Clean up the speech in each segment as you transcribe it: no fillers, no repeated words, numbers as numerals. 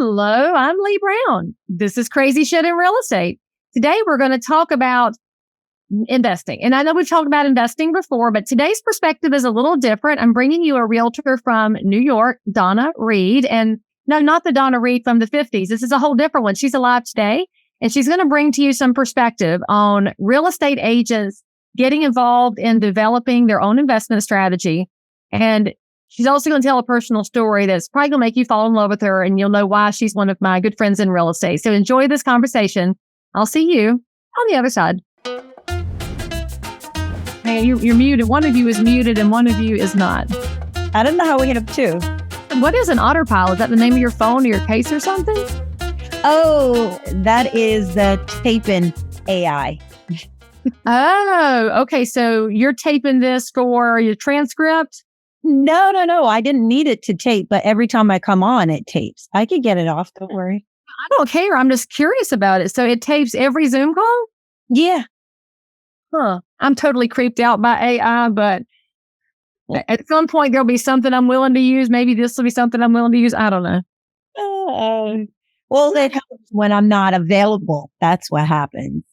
Hello, I'm Leigh Brown. This is Crazy Shit in Real Estate. Today, we're going to talk about investing. And I know we've talked about investing before, but today's perspective is a little different. I'm bringing you a realtor from New York, Donna Reid. And no, not the Donna Reid from the 50s. This is a whole different one. She's alive today. And she's going to bring to you some perspective on real estate agents getting involved in developing their own investment strategy. And she's also going to tell a personal story that's probably going to make you fall in love with her, and you'll know why she's one of my good friends in real estate. So enjoy this conversation. I'll see you on the other side. Hey, you're muted. One of you is muted and one of you is not. I don't know how we hit up two. What is an autopilot? Is that the name of your phone or your case or something? Oh, that is the taping AI. Oh, okay. So you're taping this for your transcript? No. I didn't need it to tape, but every time I come on, it tapes. I could get it off. Don't worry. I don't care. I'm just curious about it. So it tapes every Zoom call? Yeah. Huh. I'm totally creeped out by AI, but at some point there'll be something I'm willing to use. Maybe this will be something I'm willing to use. I don't know. Well, it helps when I'm not available. That's what happens.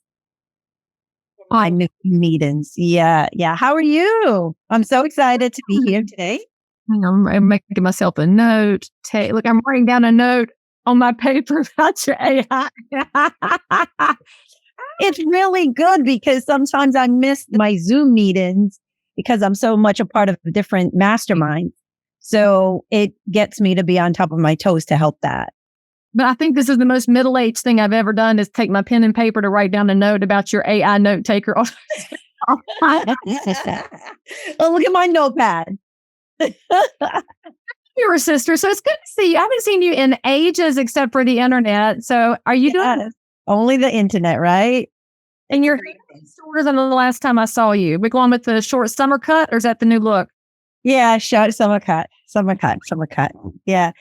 I miss meetings. Yeah. How are you? I'm so excited to be here today. I'm making myself a note. Look, I'm writing down a note on my paper about your AI. It's really good because sometimes I miss my Zoom meetings because I'm so much a part of different masterminds. So it gets me to be on top of my toes to help that. But I think this is the most middle-aged thing I've ever done is take my pen and paper to write down a note about your AI note taker. Oh, look at my notepad. You're a sister, so it's good to see you. I haven't seen you in ages except for the internet. So are you doing only the internet, right? And your hair is shorter than the last time I saw you. We're going with the short summer cut, or is that the new look? Yeah, short summer cut. Yeah.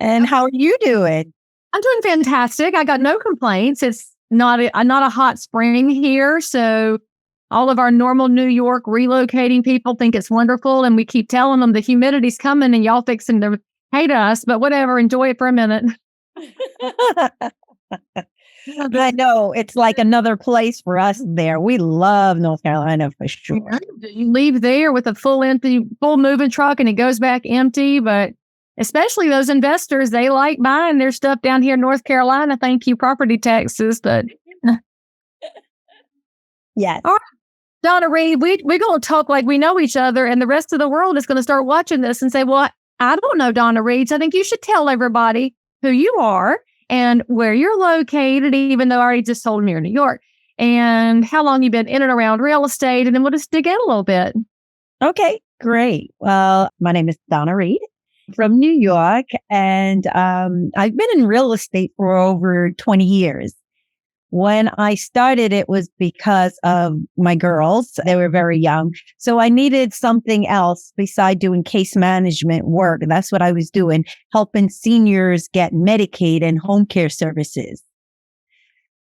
And how are you doing? I'm doing fantastic. I got no complaints. It's not a hot spring here, so all of our normal New York relocating people think it's wonderful, and we keep telling them the humidity's coming and y'all fixing to hate us, but whatever, enjoy it for a minute. I know it's like another place for us there. We love North Carolina for sure. You leave there with a full moving truck and it goes back empty, but especially those investors, they like buying their stuff down here in North Carolina. Thank you, property taxes. But yes. All right. Donna Reid, we're going to talk like we know each other, and the rest of the world is going to start watching this and say, well, I don't know Donna Reid. So I think you should tell everybody who you are and where you're located, even though I already just told them you're in New York, and how long you've been in and around real estate. And then we'll just dig in a little bit. Okay, great. Well, my name is Donna Reid from New York, and I've been in real estate for over 20 years. When I started, it was because of my girls. They were very young. So I needed something else besides doing case management work. That's what I was doing, helping seniors get Medicaid and home care services.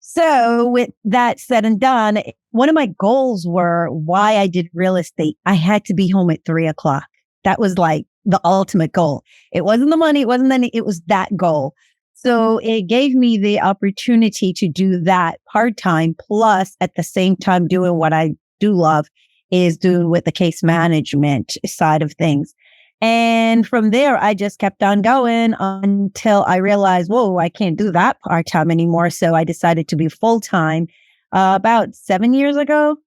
So with that said and done, one of my goals were why I did real estate. I had to be home at 3:00. That was like the ultimate goal. It wasn't the money. It wasn't any, it was that goal. So it gave me the opportunity to do that part-time, plus at the same time doing what I do love is doing with the case management side of things. And from there, I just kept on going until I realized, whoa, I can't do that part-time anymore. So I decided to be full-time about 7 years ago.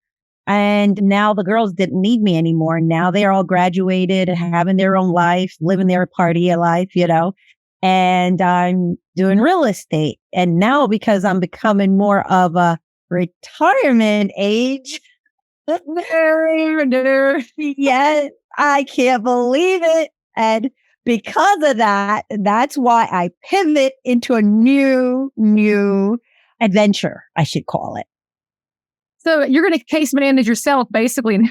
And now the girls didn't need me anymore. Now they're all graduated, having their own life, living their party life, and I'm doing real estate. And now because I'm becoming more of a retirement age, yes, I can't believe it. And because of that, that's why I pivot into a new adventure, I should call it. So you're going to case manage yourself, basically.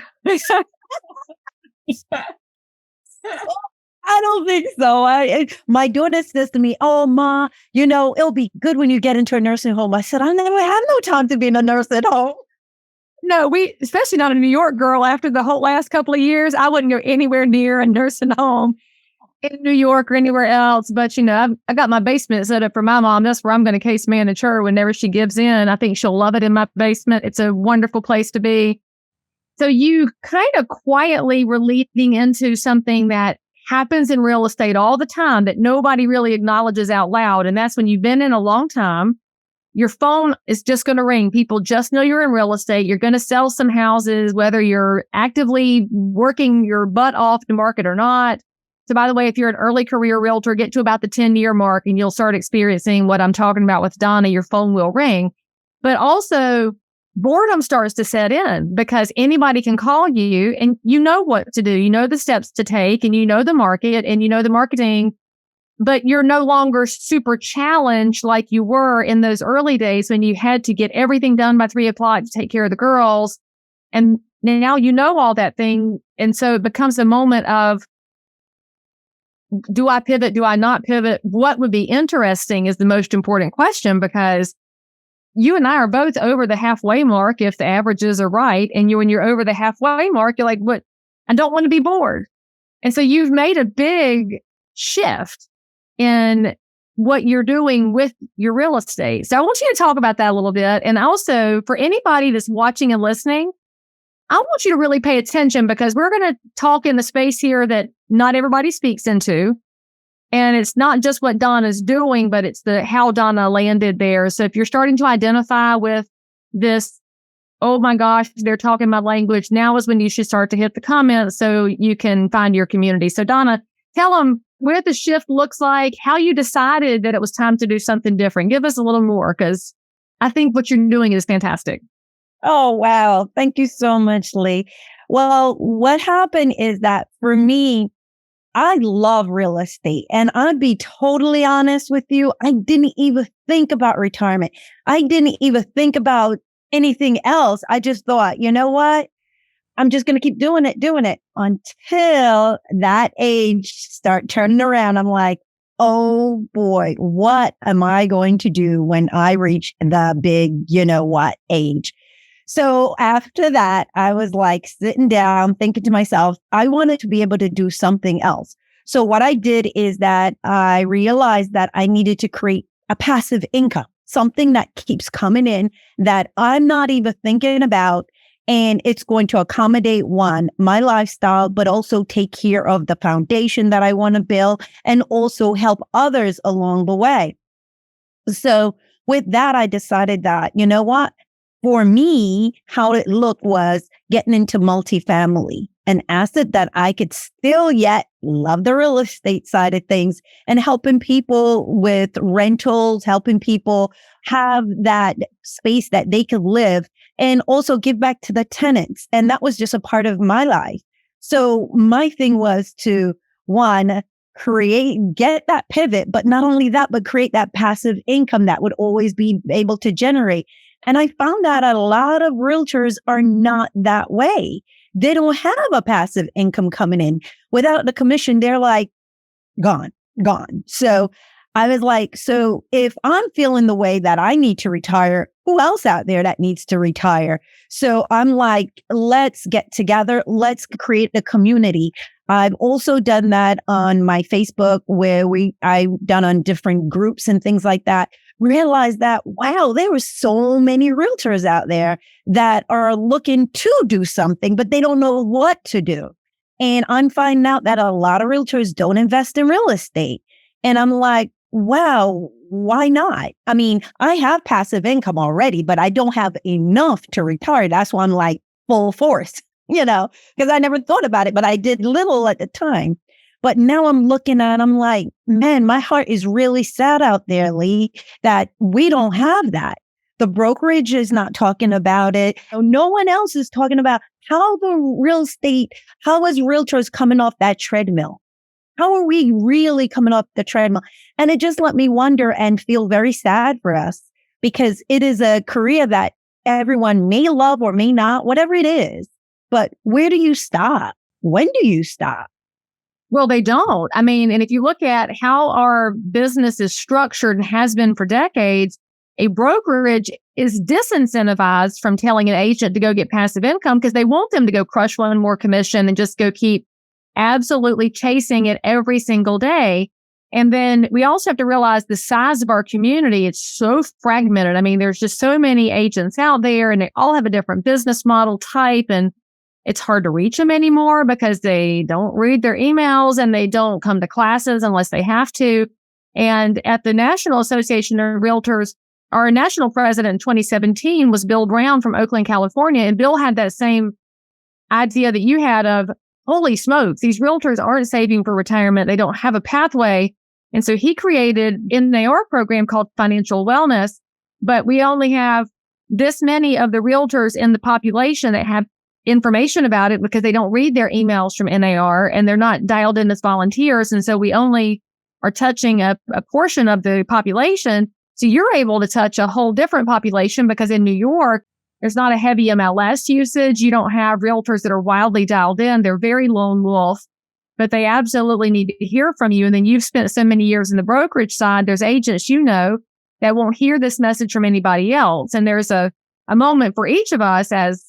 I don't think so. My daughter says to me, oh, Ma, it'll be good when you get into a nursing home. I said, I never had no time to be in a nursing home. No, especially not a New York girl, after the whole last couple of years, I wouldn't go anywhere near a nursing home. in New York or anywhere else. But, I got my basement set up for my mom. That's where I'm going to case manage her whenever she gives in. I think she'll love it in my basement. It's a wonderful place to be. So you kind of quietly were leading into something that happens in real estate all the time that nobody really acknowledges out loud. And that's when you've been in a long time, your phone is just going to ring. People just know you're in real estate. You're going to sell some houses, whether you're actively working your butt off to market or not. So by the way, if you're an early career realtor, get to about the 10-year mark and you'll start experiencing what I'm talking about with Donna. Your phone will ring. But also, boredom starts to set in because anybody can call you and you know what to do. You know the steps to take and you know the market and you know the marketing, but you're no longer super challenged like you were in those early days when you had to get everything done by 3:00 to take care of the girls. And now you know all that thing. And so it becomes a moment of, do I pivot? Do I not pivot? What would be interesting is the most important question, because you and I are both over the halfway mark if the averages are right. And when you're over the halfway mark, you're like, what? I don't want to be bored. And so you've made a big shift in what you're doing with your real estate. So I want you to talk about that a little bit. And also, for anybody that's watching and listening, I want you to really pay attention because we're going to talk in the space here that not everybody speaks into. And it's not just what Donna's doing, but it's how Donna landed there. So if you're starting to identify with this, oh my gosh, they're talking my language, now is when you should start to hit the comments so you can find your community. So Donna, tell them where the shift looks like, how you decided that it was time to do something different. Give us a little more, because I think what you're doing is fantastic. Oh, wow. Thank you so much, Leigh. Well, what happened is that for me, I love real estate. And I'd be totally honest with you, I didn't even think about retirement. I didn't even think about anything else. I just thought, you know what? I'm just going to keep doing it until that age start turning around. I'm like, oh boy, what am I going to do when I reach the big, you know what, age? So after that, I was like sitting down, thinking to myself, I wanted to be able to do something else. So what I did is that I realized that I needed to create a passive income, something that keeps coming in that I'm not even thinking about. And it's going to accommodate my lifestyle, but also take care of the foundation that I want to build and also help others along the way. So with that, I decided that, you know what? For me, how it looked was getting into multifamily, an asset that I could still yet love the real estate side of things and helping people with rentals, helping people have that space that they could live and also give back to the tenants. And that was just a part of my life. So my thing was to, one, get that pivot, but not only that, but create that passive income that would always be able to generate. And I found out a lot of realtors are not that way. They don't have a passive income coming in. Without the commission, they're like, gone. So I was like, so if I'm feeling the way that I need to retire, who else out there that needs to retire? So I'm like, let's get together. Let's create a community. I've also done that on my Facebook where I've done on different groups and things like that. Realized that, wow, there were so many realtors out there that are looking to do something, but they don't know what to do. And I'm finding out that a lot of realtors don't invest in real estate. And I'm like, wow, why not? I mean, I have passive income already, but I don't have enough to retire. That's why I'm like full force, because I never thought about it, but I did little at the time. But now I'm like, man, my heart is really sad out there, Leigh, that we don't have that. The brokerage is not talking about it. No one else is talking about how is realtors coming off that treadmill? How are we really coming off the treadmill? And it just let me wonder and feel very sad for us because it is a career that everyone may love or may not, whatever it is. But where do you stop? When do you stop? Well, they don't. I mean, and if you look at how our business is structured and has been for decades, a brokerage is disincentivized from telling an agent to go get passive income because they want them to go crush one more commission and just go keep absolutely chasing it every single day. And then we also have to realize the size of our community. It's so fragmented. I mean, there's just so many agents out there and they all have a different business model type. And it's hard to reach them anymore because they don't read their emails and they don't come to classes unless they have to. And at the National Association of Realtors, our national president in 2017 was Bill Brown from Oakland, California. And Bill had that same idea that you had of, holy smokes, these realtors aren't saving for retirement. They don't have a pathway. And so he created an NAR program called Financial Wellness, but we only have this many of the realtors in the population that have information about it because they don't read their emails from NAR and they're not dialed in as volunteers. And so we only are touching a portion of the population. So you're able to touch a whole different population because in New York, there's not a heavy MLS usage. You don't have realtors that are wildly dialed in. They're very lone wolf, but they absolutely need to hear from you. And then you've spent so many years in the brokerage side. There's agents, that won't hear this message from anybody else. And there's a moment for each of us as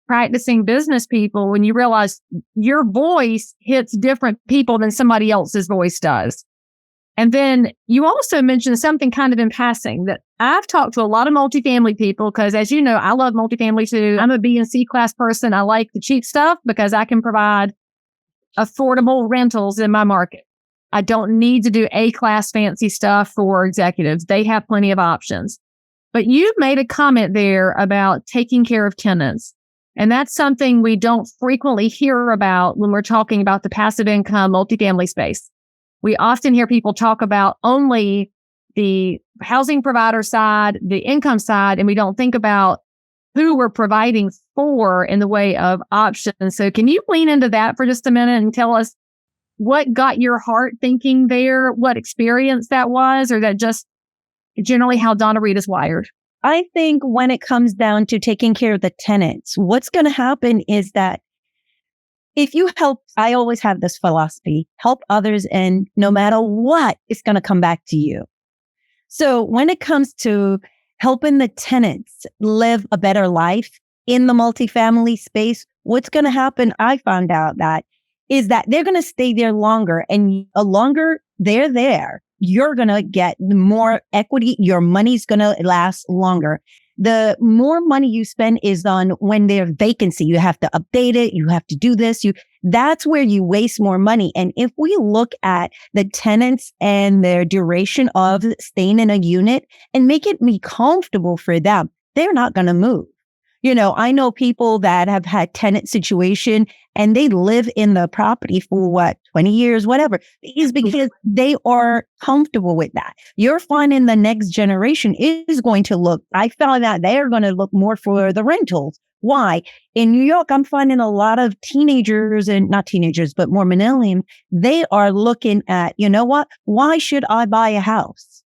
practicing business people when you realize your voice hits different people than somebody else's voice does. And then you also mentioned something kind of in passing that I've talked to a lot of multifamily people because, as you know, I love multifamily too. I'm a B and C class person. I like the cheap stuff because I can provide affordable rentals in my market. I don't need to do A class fancy stuff for executives. They have plenty of options. But you made a comment there about taking care of tenants. And that's something we don't frequently hear about when we're talking about the passive income multifamily space. We often hear people talk about only the housing provider side, the income side, and we don't think about who we're providing for in the way of options. So can you lean into that for just a minute and tell us what got your heart thinking there, what experience that was, or that just generally how Donna Reed is wired? I think when it comes down to taking care of the tenants, what's going to happen is that if you help, I always have this philosophy, help others and no matter what, it's going to come back to you. So when it comes to helping the tenants live a better life in the multifamily space, what's going to happen, I found out that, is that they're going to stay there longer. And the longer they're there, you're going to get more equity. Your money's going to last longer. The more money you spend is on when there's vacancy. You have to update it. You have to do this. That's where you waste more money. And if we look at the tenants and their duration of staying in a unit and make it be comfortable for them, they're not going to move. I know people that have had tenant situation and they live in the property for 20 years, whatever. It's because they are comfortable with that. You're finding the next generation is going to look, I found out they're going to look more for the rentals. Why? In New York, I'm finding a lot of teenagers and not teenagers, but more millennials. They are looking at, what? Why should I buy a house?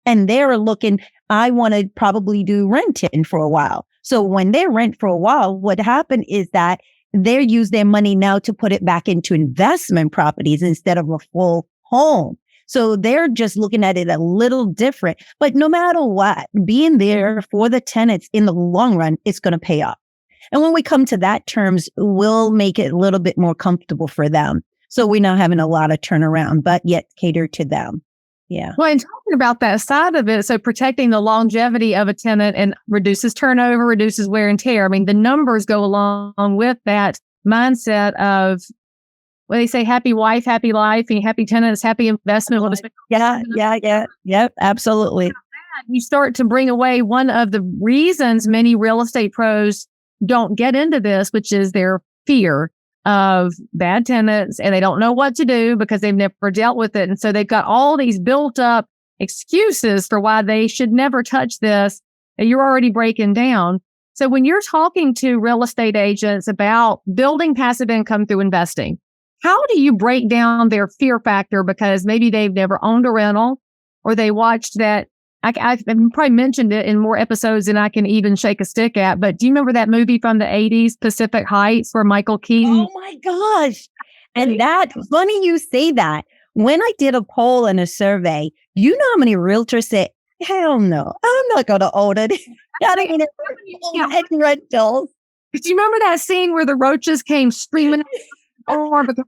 And they're looking, I want to probably do renting for a while. So when they rent for a while, what happened is that they use their money now to put it back into investment properties instead of a full home. So they're just looking at it a little different. But no matter what, being there for the tenants in the long run, it's going to pay off. And when we come to that terms, we'll make it a little bit more comfortable for them. So we're not having a lot of turnaround, but yet cater to them. Yeah. Well, and talking about that side of it, so protecting the longevity of a tenant and reduces turnover, reduces wear and tear. I mean, the numbers go along with that mindset of, they say happy wife, happy life, and happy tenants, happy investment. Yep, absolutely. You start to bring away one of the reasons many real estate pros don't get into this, which is their fear of bad tenants, and they don't know what to do because they've never dealt with it. And so they've got all these built up excuses for why they should never touch this that you're already breaking down. So when you're talking to real estate agents about building passive income through investing, how do you break down their fear factor? Because maybe they've never owned a rental or they watched that. I've probably mentioned it in more episodes than I can even shake a stick at, but do you remember that movie from the 80s, Pacific Heights, where Michael Keaton? Oh my gosh. And that's funny you say that. When I did a poll and a survey, you know how many realtors said, hell no, I'm not going to own it. Not even rentals. Do you remember that scene where the roaches came screaming or because,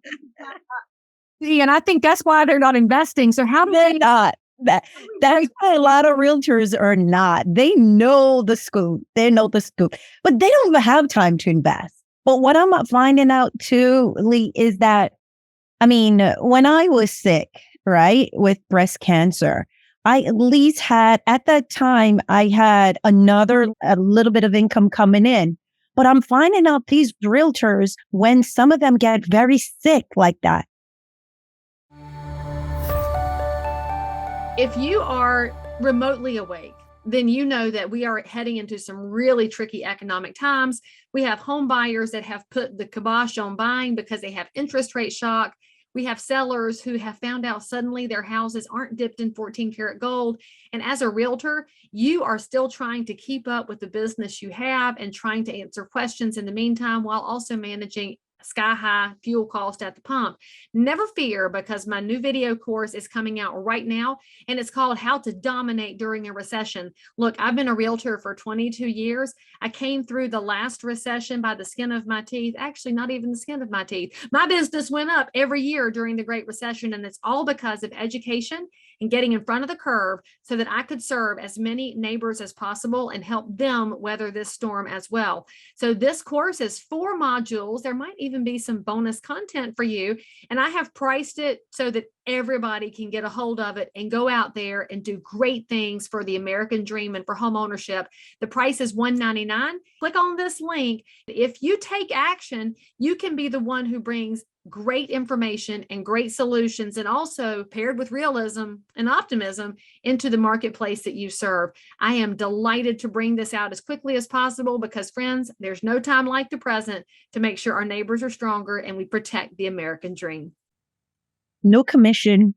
and I think that's why they're not investing. So how do They're they not. That's why a lot of realtors are not. They know the scoop. They know the scoop, but they don't even have time to invest. But what I'm finding out too, Leigh, is that, I mean, when I was sick, right, with breast cancer, I at least had, at that time, I had a little bit of income coming in. But I'm finding out these realtors, when some of them get very sick like that. If you are remotely awake, then you know that we are heading into some really tricky economic times. We have home buyers that have put the kibosh on buying because they have interest rate shock. We have sellers who have found out suddenly their houses aren't dipped in 14 karat gold. And as a realtor, you are still trying to keep up with the business you have and trying to answer questions in the meantime, while also managing sky high fuel cost at the pump. Never fear, because my new video course is coming out right now, and it's called How to Dominate During a Recession. Look, I've been a realtor for 22 years. I came through the last recession by the skin of my teeth. Actually, not even the skin of my teeth. My business went up every year during the Great Recession, and it's all because of education and getting in front of the curve so that I could serve as many neighbors as possible and help them weather this storm as well. So this course is 4 modules. There might even be some bonus content for you. And I have priced it so that everybody can get a hold of it and go out there and do great things for the American dream and for home ownership. The price is $199. Click on this link. If you take action, you can be the one who brings great information and great solutions, and also paired with realism and optimism into the marketplace that you serve. I am delighted to bring this out as quickly as possible because, friends, there's no time like the present to make sure our neighbors are stronger and we protect the American dream. No commission,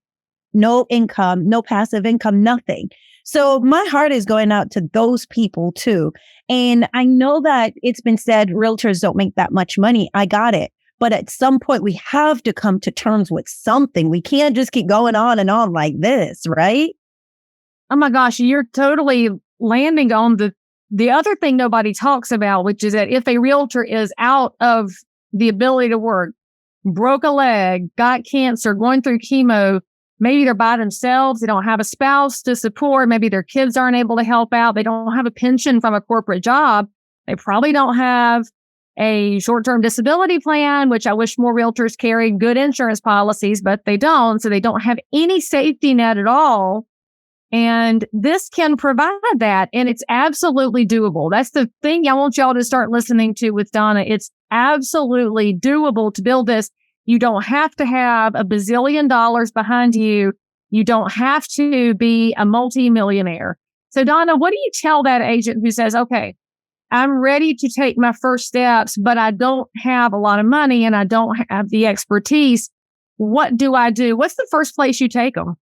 no income, no passive income, nothing. So my heart is going out to those people too. And I know that it's been said realtors don't make that much money. I got it. But at some point, we have to come to terms with something. We can't just keep going on and on like this, right? Oh my gosh, you're totally landing on the other thing nobody talks about, which is that if a realtor is out of the ability to work, broke a leg, got cancer, going through chemo, maybe they're by themselves, they don't have a spouse to support, maybe their kids aren't able to help out, they don't have a pension from a corporate job, they probably don't have a short-term disability plan, which I wish more realtors carried good insurance policies, but they don't. So they don't have any safety net at all. And this can provide that. And it's absolutely doable. That's the thing I want y'all to start listening to with Donna. It's absolutely doable to build this. You don't have to have a bazillion dollars behind you. You don't have to be a multimillionaire. So Donna, what do you tell that agent who says, okay, I'm ready to take my first steps, but I don't have a lot of money and I don't have the expertise. What do I do? What's the first place you take them?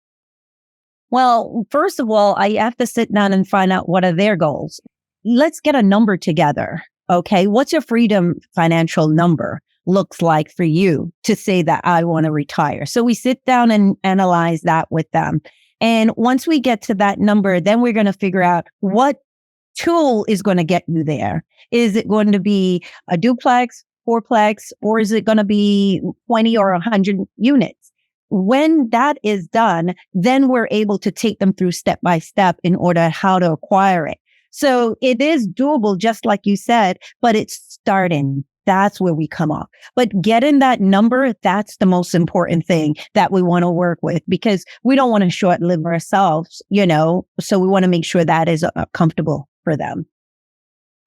Well, first of all, I have to sit down and find out what are their goals. Let's get a number together. Okay. What's your freedom financial number looks like for you to say that I want to retire? So we sit down and analyze that with them. And once we get to that number, then we're going to figure out what tool is going to get you there. Is it going to be a duplex, fourplex, or is it going to be 20 or 100 units? When that is done, then we're able to take them through step by step in order how to acquire it. So it is doable, just like you said, but it's starting. That's where we come off. But getting that number, that's the most important thing that we want to work with, because we don't want to short live ourselves, so we want to make sure that is comfortable for them.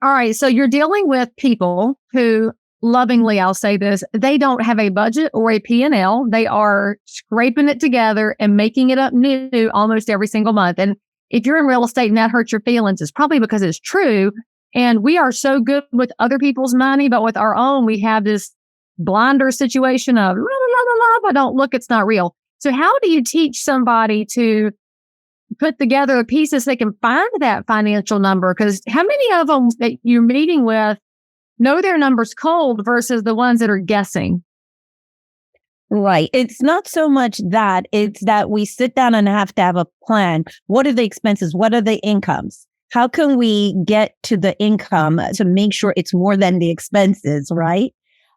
All right. So you're dealing with people who, lovingly, I'll say this, they don't have a budget or a P&L. They are scraping it together and making it up new almost every single month. And if you're in real estate and that hurts your feelings, it's probably because it's true. And we are so good with other people's money, but with our own, we have this blinder situation of, la, la, la, la, but don't look, it's not real. So how do you teach somebody to put together the pieces they can find that financial number? Because how many of them that you're meeting with know their numbers cold versus the ones that are guessing? Right. It's not so much that, it's that we sit down and have to have a plan. What are the expenses? What are the incomes? How can we get to the income to make sure it's more than the expenses, right?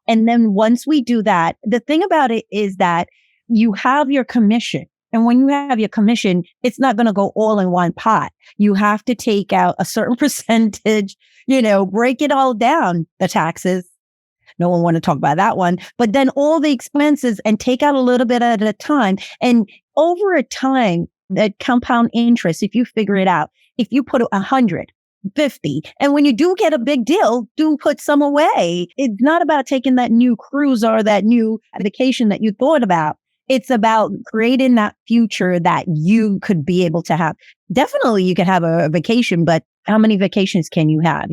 And then once we do that, the thing about it is that you have your commission. And when you have your commission, it's not going to go all in one pot. You have to take out a certain percentage, break it all down, the taxes. No one want to talk about that one, but then all the expenses and take out a little bit at a time. And over a time, that compound interest, if you figure it out, if you put 150, and when you do get a big deal, do put some away. It's not about taking that new cruise or that new vacation that you thought about. It's about creating that future that you could be able to have. Definitely you can have a vacation, but how many vacations can you have,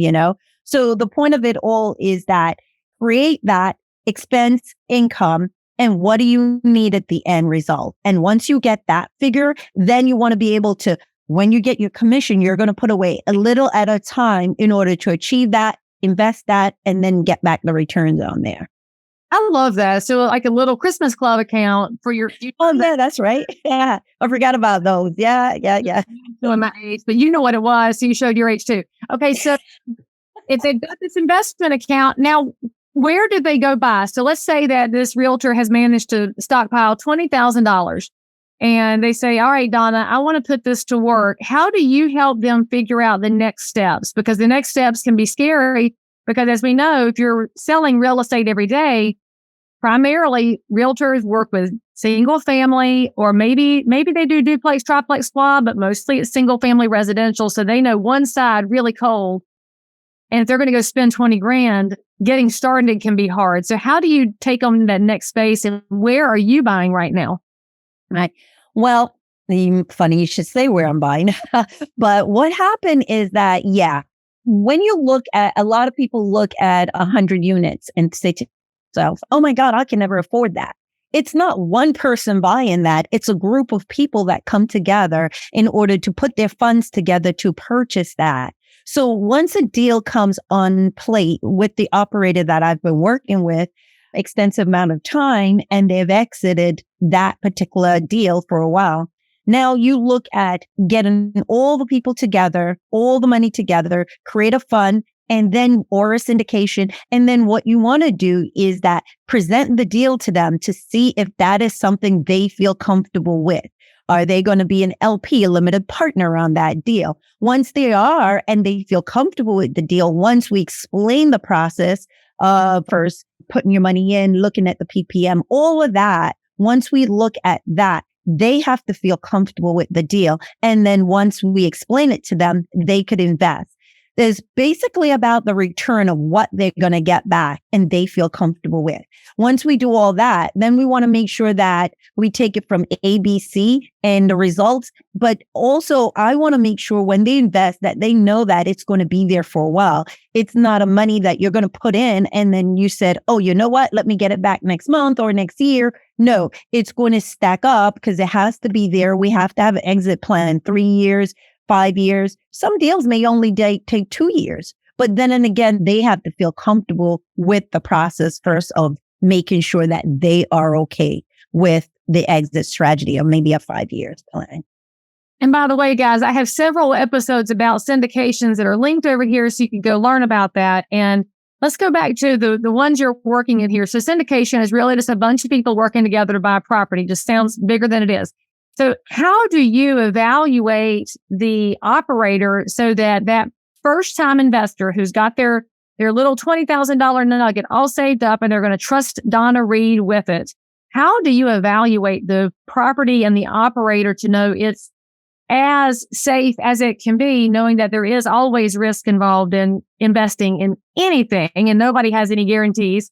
So the point of it all is that create that expense income. And what do you need at the end result? And once you get that figure, then you want to be able to, when you get your commission, you're going to put away a little at a time in order to achieve that, invest that, and then get back the returns on there. I love that. So like a little Christmas club account for your future. Oh, yeah, that's right. Yeah. I forgot about those. Yeah. Showing my age, but you know what it was. So you showed your age too. Okay. So if they've got this investment account, now where do they go buy? So let's say that this realtor has managed to stockpile $20,000 and they say, all right, Donna, I want to put this to work. How do you help them figure out the next steps? Because the next steps can be scary because as we know, if you're selling real estate every day, primarily realtors work with single family or maybe they do duplex, triplex, quad, but mostly it's single family residential. So they know one side really cold. And if they're going to go spend 20 grand, getting started can be hard. So how do you take on that next space and where are you buying right now? Right. Well, funny you should say where I'm buying. But what happened is that, when you look at, a lot of people look at 100 units and say to themselves, oh my God, I can never afford that. It's not one person buying that. It's a group of people that come together in order to put their funds together to purchase that. So once a deal comes on plate with the operator that I've been working with extensive amount of time and they've exited that particular deal for a while, now you look at getting all the people together, all the money together, create a fund or a syndication. And then what you want to do is that present the deal to them to see if that is something they feel comfortable with. Are they going to be an LP, a limited partner on that deal? Once they are and they feel comfortable with the deal, once we explain the process of first putting your money in, looking at the PPM, all of that, once we look at that, they have to feel comfortable with the deal. And then once we explain it to them, they could invest. There's basically about the return of what they're going to get back and they feel comfortable with. Once we do all that, then we want to make sure that we take it from ABC and the results. But also I want to make sure when they invest that they know that it's going to be there for a while. It's not a money that you're going to put in and then you said, oh, you know what? Let me get it back next month or next year. No, it's going to stack up because it has to be there. We have to have an exit plan, 3 years, 5 years. Some deals may only take 2 years. But then and again, they have to feel comfortable with the process first of making sure that they are okay with the exit strategy of maybe a 5 years plan. And by the way, guys, I have several episodes about syndications that are linked over here so you can go learn about that. And let's go back to the ones you're working in here. So syndication is really just a bunch of people working together to buy a property. Just sounds bigger than it is. So how do you evaluate the operator so that that first-time investor who's got their little $20,000 nugget all saved up and they're going to trust Donna Reed with it? How do you evaluate the property and the operator to know it's as safe as it can be, knowing that there is always risk involved in investing in anything and nobody has any guarantees?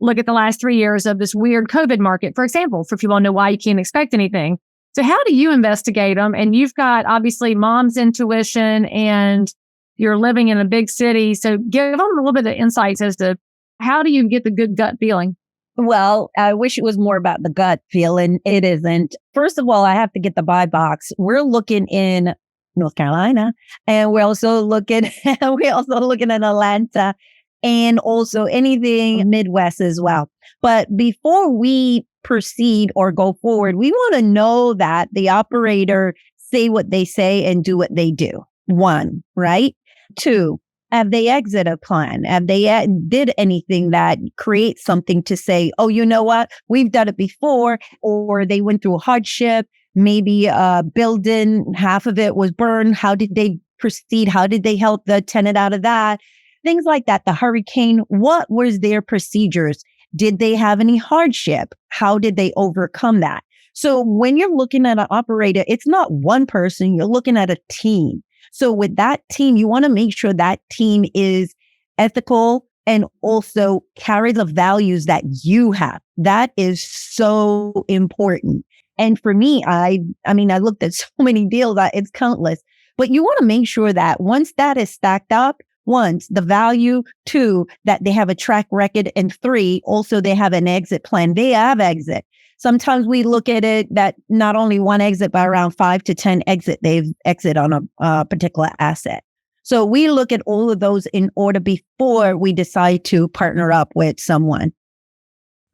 Look at the last 3 years of this weird COVID market, for example, for people to know why you can't expect anything. So how do you investigate them? And you've got obviously mom's intuition and you're living in a big city. So give them a little bit of insights as to how do you get the good gut feeling? Well, I wish it was more about the gut feeling. It isn't. First of all, I have to get the buy box. We're looking in North Carolina and we're also looking in Atlanta and also anything Midwest as well. But before we proceed or go forward, we want to know that the operator say what they say and do what they do. 1, right? 2, Have they exit a plan? Have they did anything that creates something to say, oh, you know what? We've done it before, or they went through hardship. Maybe a building, half of it was burned. How did they proceed? How did they help the tenant out of that? Things like that. The hurricane, what was their procedures? Did they have any hardship? How did they overcome that? So when you're looking at an operator, it's not one person, you're looking at a team. So with that team, you want to make sure that team is ethical and also carry the values that you have. That is so important. And for me, I looked at so many deals, it's countless, but you want to make sure that once that is stacked up, once the value, two, that they have a track record, and three, also they have an exit plan. They have exit. Sometimes we look at it that not only one exit, but around 5 to 10 they've exit on a particular asset. So we look at all of those in order before we decide to partner up with someone.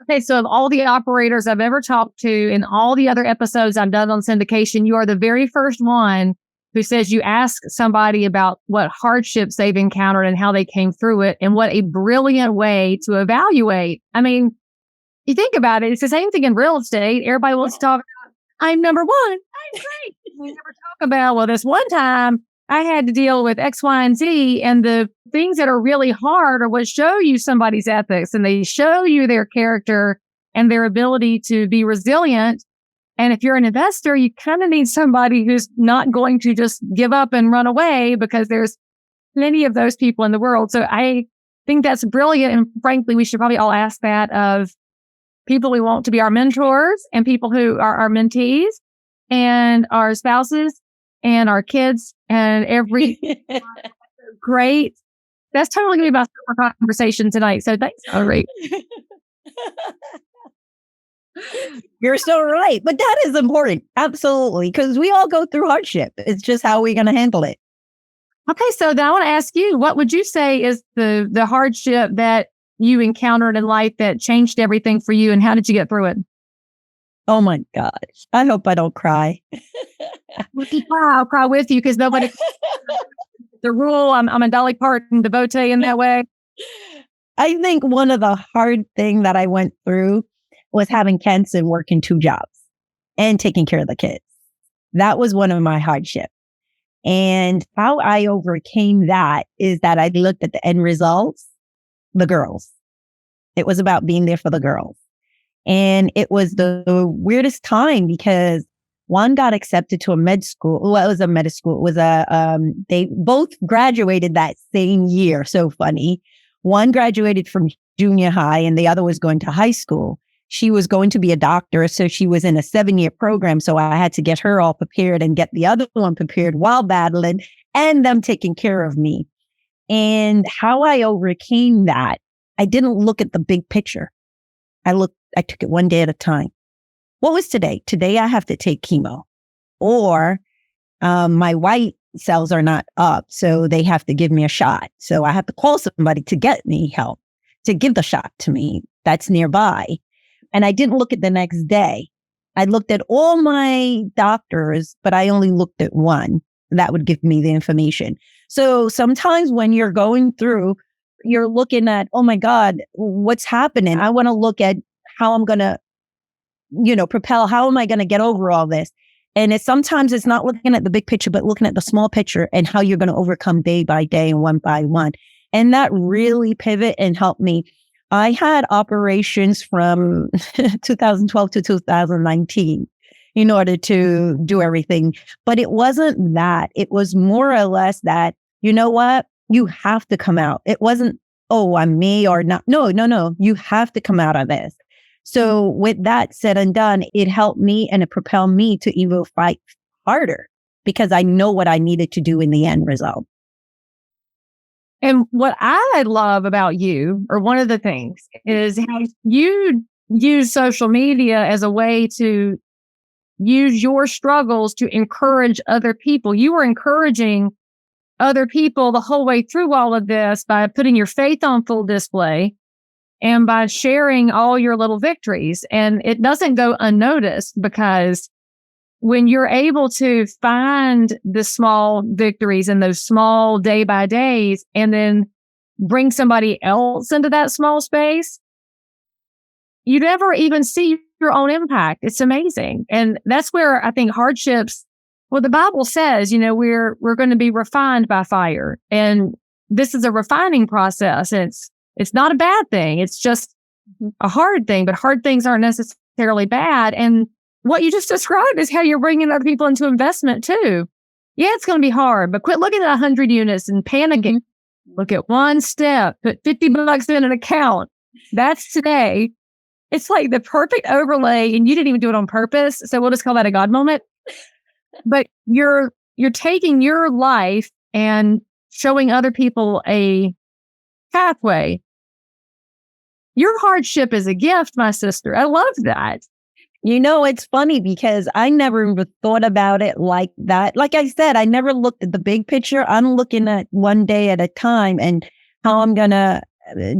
Okay, so of all the operators I've ever talked to in all the other episodes I've done on syndication, you are the very first one who says you ask somebody about what hardships they've encountered and how they came through it, and what a brilliant way to evaluate. I mean, you think about it, it's the same thing in real estate. Everybody wants to talk about, I'm number one, I'm great. We never talk about, well, this one time I had to deal with X, Y, and Z, and the things that are really hard are what show you somebody's ethics, and they show you their character and their ability to be resilient. And if you're an investor, you kind of need somebody who's not going to just give up and run away, because there's plenty of those people in the world. So I think that's brilliant. And frankly, we should probably all ask that of people we want to be our mentors, and people who are our mentees, and our spouses and our kids, and every great. That's totally going to be about our conversation tonight. So thanks, Donna Reid. You're so right. But that is important. Absolutely. Because we all go through hardship. It's just how we're going to handle it. Okay. So then I want to ask you, what would you say is the hardship that you encountered in life that changed everything for you, and how did you get through it? Oh my gosh. I hope I don't cry. I'll cry with you, because nobody, the rule, I'm a Dolly Parton devotee in that way. I think one of the hard things that I went through was having kids and working 2 jobs and taking care of the kids. That was one of my hardships. And how I overcame that is that I looked at the end results, the girls. It was about being there for the girls. And it was the weirdest time, because one got accepted to a med school. Well, it was a med school. It was they both graduated that same year. So funny. One graduated from junior high and the other was going to high school. She was going to be a doctor. So she was in a 7-year program. So I had to get her all prepared and get the other one prepared while battling, and them taking care of me. And how I overcame that, I didn't look at the big picture. I took it one day at a time. What was today? Today I have to take chemo, or my white cells are not up, so they have to give me a shot. So I have to call somebody to get me help, to give the shot to me that's nearby. And I didn't look at the next day. I looked at all my doctors, but I only looked at one that would give me the information. So sometimes when you're going through, you're looking at, oh my God, what's happening? I want to look at how I'm going to, propel. How am I going to get over all this? And sometimes it's not looking at the big picture, but looking at the small picture and how you're going to overcome day by day and one by one. And that really pivot and helped me. I had operations from 2012 to 2019 in order to do everything. But it wasn't that. It was more or less that, you know what? You have to come out. It wasn't, oh, I may or not. No. You have to come out of this. So with that said and done, it helped me and it propelled me to even fight harder, because I know what I needed to do in the end result. And what I love about you, or one of the things, is how you use social media as a way to use your struggles to encourage other people. You were encouraging other people the whole way through all of this by putting your faith on full display and by sharing all your little victories. And it doesn't go unnoticed, because when you're able to find the small victories and those small day by days and then bring somebody else into that small space, you never even see your own impact. It's amazing. And that's where I think hardships, well, the Bible says, we're going to be refined by fire. And this is a refining process. It's not a bad thing. It's just a hard thing, but hard things aren't necessarily bad. And what you just described is how you're bringing other people into investment too. Yeah, it's going to be hard, but quit looking at 100 units and panicking. Look at one step, put $50 in an account. That's today. It's like the perfect overlay, and you didn't even do it on purpose. So we'll just call that a God moment. But you're taking your life and showing other people a pathway. Your hardship is a gift, my sister. I love that. It's funny because I never even thought about it like that. Like I said, I never looked at the big picture. I'm looking at one day at a time and how I'm going to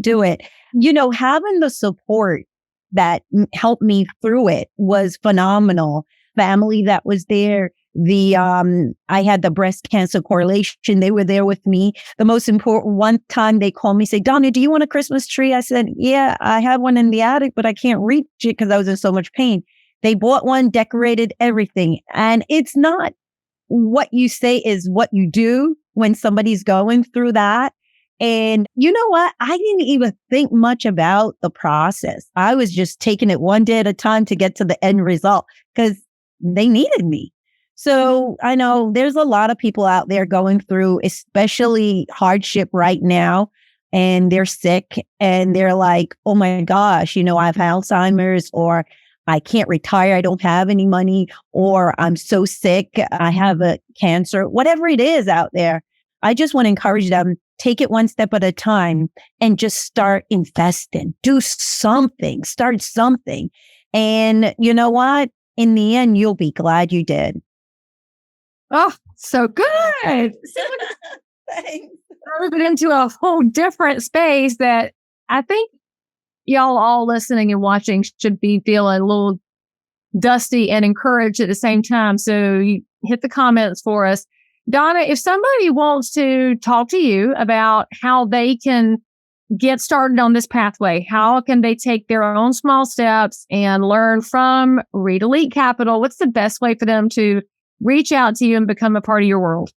do it. Having the support that helped me through it was phenomenal. Family that was there. I had the breast cancer correlation. They were there with me. The most important one time they called me, say, Donna, do you want a Christmas tree? I said, yeah, I have one in the attic, but I can't reach it because I was in so much pain. They bought one, decorated everything. And it's not what you say is what you do when somebody's going through that. And you know what? I didn't even think much about the process. I was just taking it one day at a time to get to the end result because they needed me. So I know there's a lot of people out there going through, especially hardship right now, and they're sick and they're like, oh my gosh, I have Alzheimer's, or I can't retire. I don't have any money, or I'm so sick. I have a cancer, whatever it is out there. I just want to encourage them, take it one step at a time and just start investing, do something, start something. And you know what? In the end, you'll be glad you did. Oh, so good. Thanks. Move it into a whole different space that I think y'all all listening and watching should be feeling a little dusty and encouraged at the same time. So you hit the comments for us. Donna, if somebody wants to talk to you about how they can get started on this pathway, how can they take their own small steps and learn from Reed Elite Capital? What's the best way for them to reach out to you and become a part of your world?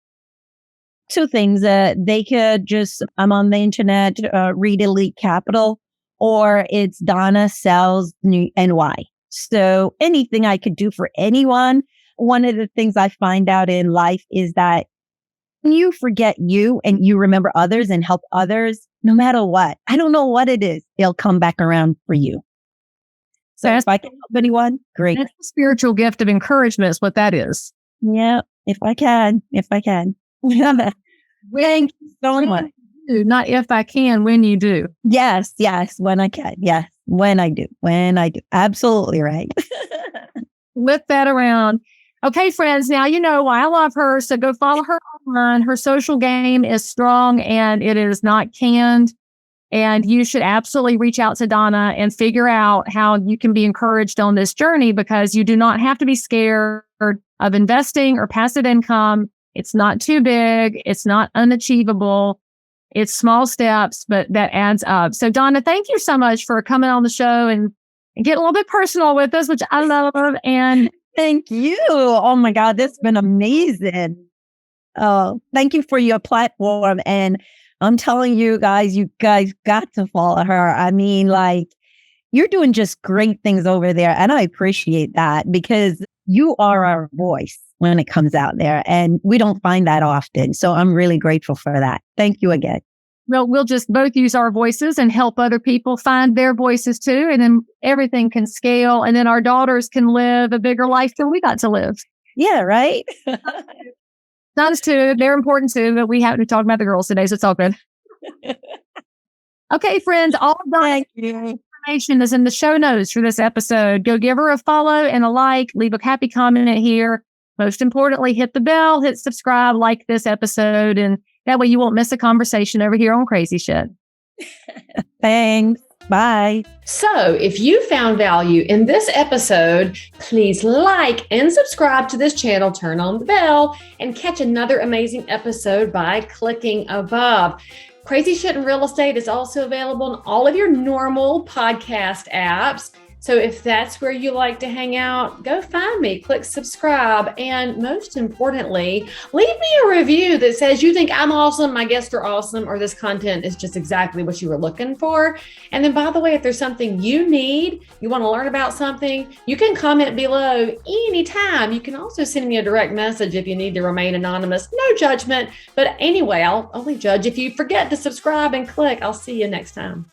Two things. They could I'm on the internet, Reed Elite Capital, or it's Donna Sells NY. So anything I could do for anyone. One of the things I find out in life is that when you forget you and you remember others and help others, no matter what, I don't know what it is, it'll come back around for you. So if I can help anyone, great. That's the spiritual gift of encouragement is what that is. Yeah, if I can. Thank you so much. Not if I can, when you do. Yes, when I can. Yes, when I do. Absolutely right. Flip that around. Okay, friends, now you know why I love her. So go follow her online. Her social game is strong and it is not canned. And you should absolutely reach out to Donna and figure out how you can be encouraged on this journey, because you do not have to be scared of investing or passive income. It's not too big. It's not unachievable. It's small steps, but that adds up. So Donna, thank you so much for coming on the show and getting a little bit personal with us, which I love. And thank you. Oh my God, this has been amazing. Thank you for your platform. And I'm telling you guys got to follow her. I mean, you're doing just great things over there. And I appreciate that because you are our voice when it comes out there. And we don't find that often. So I'm really grateful for that. Thank you again. Well, we'll just both use our voices and help other people find their voices too. And then everything can scale. And then our daughters can live a bigger life than we got to live. Yeah, right? Sons too. They're important too, but we happen to talk about the girls today, so it's all good. Okay, friends, all the information is in the show notes for this episode. Go give her a follow and a like. Leave a happy comment here. Most importantly, hit the bell, hit subscribe, like this episode, and that way you won't miss a conversation over here on Crazy Shit. Thanks. Bye. So if you found value in this episode, please like and subscribe to this channel, turn on the bell, and catch another amazing episode by clicking above. Crazy Shit in Real Estate is also available in all of your normal podcast apps. So if that's where you like to hang out, go find me, click subscribe, and most importantly, leave me a review that says you think I'm awesome, my guests are awesome, or this content is just exactly what you were looking for. And then, by the way, if there's something you need, you want to learn about something, you can comment below anytime. You can also send me a direct message if you need to remain anonymous. No judgment. But anyway, I'll only judge if you forget to subscribe and click. I'll see you next time.